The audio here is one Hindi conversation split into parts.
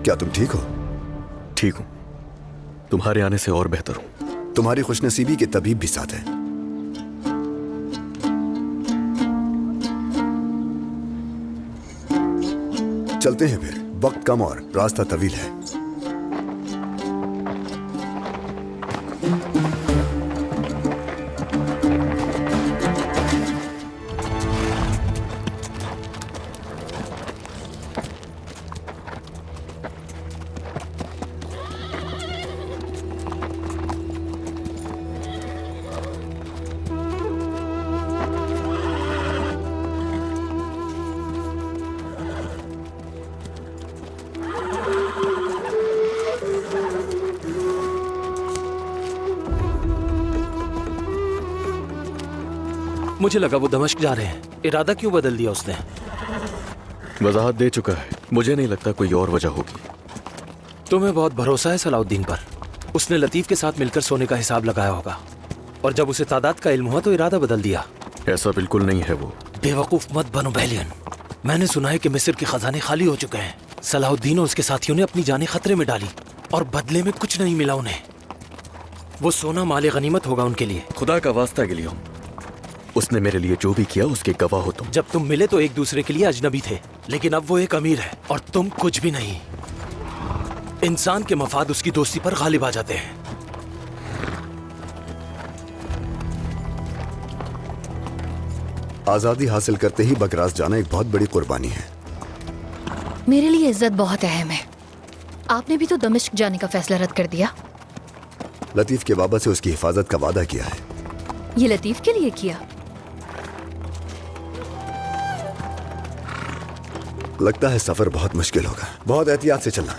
क्या तुम ठीक हो? ठीक हूं, तुम्हारे आने से और बेहतर हूं। तुम्हारी खुशनसीबी के तबीब भी साथ है। चलते हैं फिर, वक्त कम और रास्ता तवील है। मुझे लगा वो दमिश्क जा रहे हैं। इरादा क्यों बदल दिया उसने? वजाहत दे चुका है, मुझे नहीं लगता कोई और वजह होगी। तुम्हें बहुत भरोसा है सलाउद्दीन पर। उसने लतीफ के साथ मिलकर सोने का हिसाब लगाया होगा, और जब उसे तादाद का इल्म हुआ तो इरादा बदल दिया। ऐसा बिल्कुल नहीं है वो। बेवकूफ मत बनो बैलियन। मैंने सुना है कि मिस्र के खजाने खाली हो चुके हैं। सलाउद्दीन और उसके साथियों ने अपनी जानें खतरे में डाली और बदले में कुछ नहीं मिला उन्हें। वो सोना माले गनीमत होगा उनके लिए। खुदा का वास्ता के लिए हूं, उसने मेरे लिए जो भी किया उसके गवाह हो तुम। जब तुम मिले तो एक दूसरे के लिए अजनबी थे, लेकिन अब वो एक अमीर है और तुम कुछ भी नहीं। इंसान के मफाद उसकी दोस्ती पर गालिब आ जाते हैं। आजादी हासिल करते ही बगराज जाना एक बहुत बड़ी कुर्बानी है। मेरे लिए इज्जत बहुत अहम है। आपने भी तो दमिश्क जाने का फैसला रद्द कर दिया। लतीफ के बाबा से उसकी हिफाजत का वादा किया है। ये लतीफ के लिए किया? लगता है सफर बहुत मुश्किल होगा। बहुत एहतियात से चलना।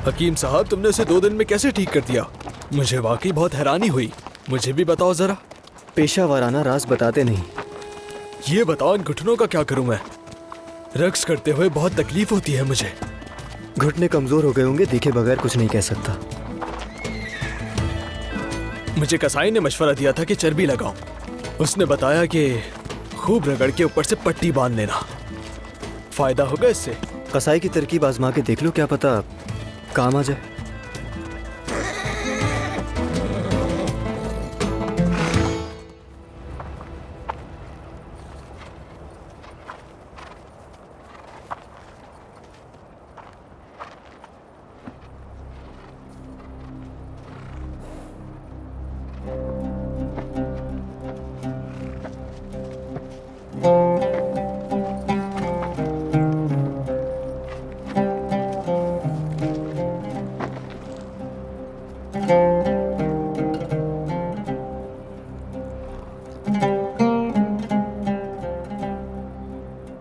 हकीम साहब, तुमने उसे 2 दिन में कैसे ठीक कर दिया? मुझे वाकई बहुत हैरानी हुई। मुझे भी बताओ जरा। पेशा वाराना राज बताते नहीं। ये बताओ, इन घुटनों का क्या करूं मैं? रक्स करते हुए बहुत तकलीफ होती है मुझे। घुटने कमजोर हो गए होंगे, दिखे बगैर कुछ नहीं कह सकता। मुझे कसाई ने मशवरा दिया था कि चर्बी लगाऊं। उसने बताया कि खूब रगड़ के ऊपर से पट्टी बांध लेना, फायदा होगा इससे। कसाई की तरकीब आजमा के देख लो, क्या पता काम आ जाए।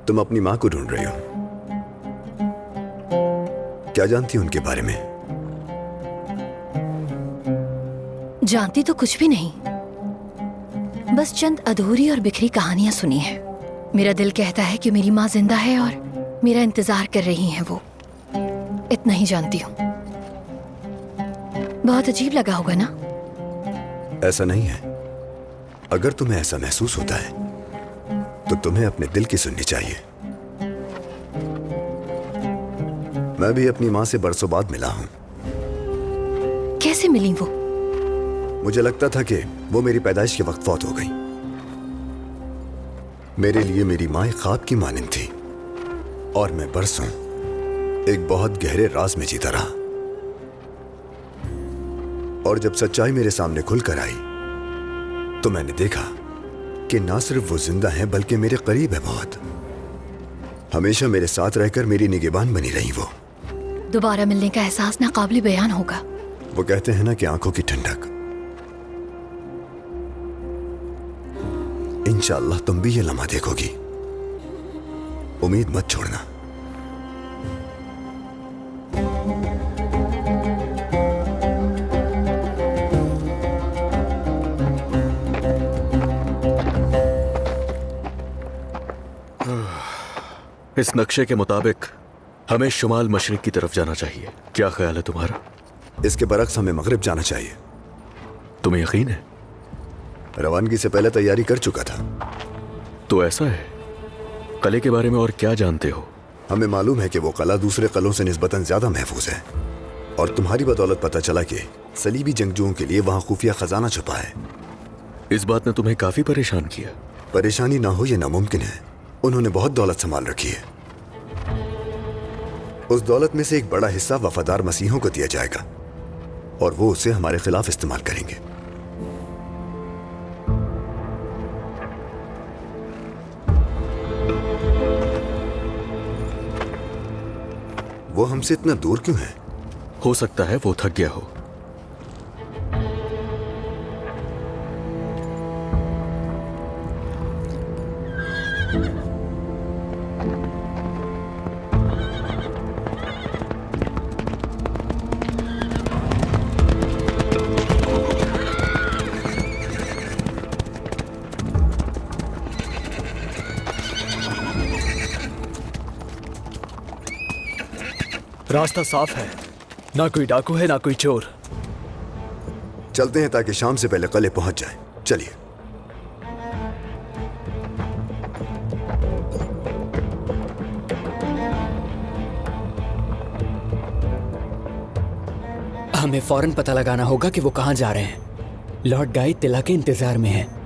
तुम अपनी माँ को ढूंढ रही हो। क्या जानती हो उनके बारे में? जानती तो कुछ भी नहीं, बस चंद अधूरी और बिखरी कहानियां सुनी है। मेरा दिल कहता है कि मेरी माँ जिंदा है और मेरा इंतजार कर रही हैं वो। इतना ही जानती हूँ। बहुत अजीब लगा होगा ना? ऐसा नहीं है। अगर तुम्हें ऐसा महसूस होता है तो तुम्हें अपने दिल की सुननी चाहिए। मैं भी अपनी माँ से बरसों बाद मिला हूं। कैसे मिली वो? मुझे लगता था कि वो मेरी पैदाइश के वक्त फौत हो गई। मेरे लिए मेरी माँ एक ख्वाब की मानिंद थी और मैं बरसों एक बहुत गहरे राज में जीता रहा। और जब सच्चाई मेरे सामने खुलकर आई तो मैंने देखा कि ना सिर्फ वो जिंदा है बल्कि मेरे करीब है बहुत। हमेशा मेरे साथ रहकर मेरी निगहबान बनी रही वो। दोबारा मिलने का एहसास ना काबिल बयान होगा। वो कहते हैं ना कि आंखों की ठंडक। इंशाअल्लाह तुम भी ये लम्हा देखोगी। उम्मीद मत छोड़ना। इस नक्शे के मुताबिक हमें शुमाल मशरिक की तरफ जाना चाहिए। क्या ख्याल है तुम्हारा? इसके बरक्स हमें मगरिब जाना चाहिए। तुम्हें यकीन है? रवानगी से पहले तैयारी कर चुका था। तो ऐसा है, कले के बारे में और क्या जानते हो? हमें मालूम है कि वो कला दूसरे कलों से निस्बतन ज्यादा महफूज है, और तुम्हारी बदौलत पता चला कि सलीबी जंगजुओं के लिए वहां खुफिया खजाना छुपा है। इस बात ने तुम्हें काफी परेशान किया। परेशानी ना हो ये नामुमकिन है। उन्होंने बहुत दौलत संभाल रखी है। उस दौलत में से एक बड़ा हिस्सा वफादार मसीहों को दिया जाएगा और वो उसे हमारे खिलाफ इस्तेमाल करेंगे। वो हमसे इतना दूर क्यों है? हो सकता है वो थक गया हो। रास्ता साफ है, ना कोई डाकू है ना कोई चोर। चलते हैं ताकि शाम से पहले कले पहुंच जाएं। चलिए। हमें फौरन पता लगाना होगा कि वो कहाँ जा रहे हैं। लॉर्ड गाई तिला के इंतजार में हैं।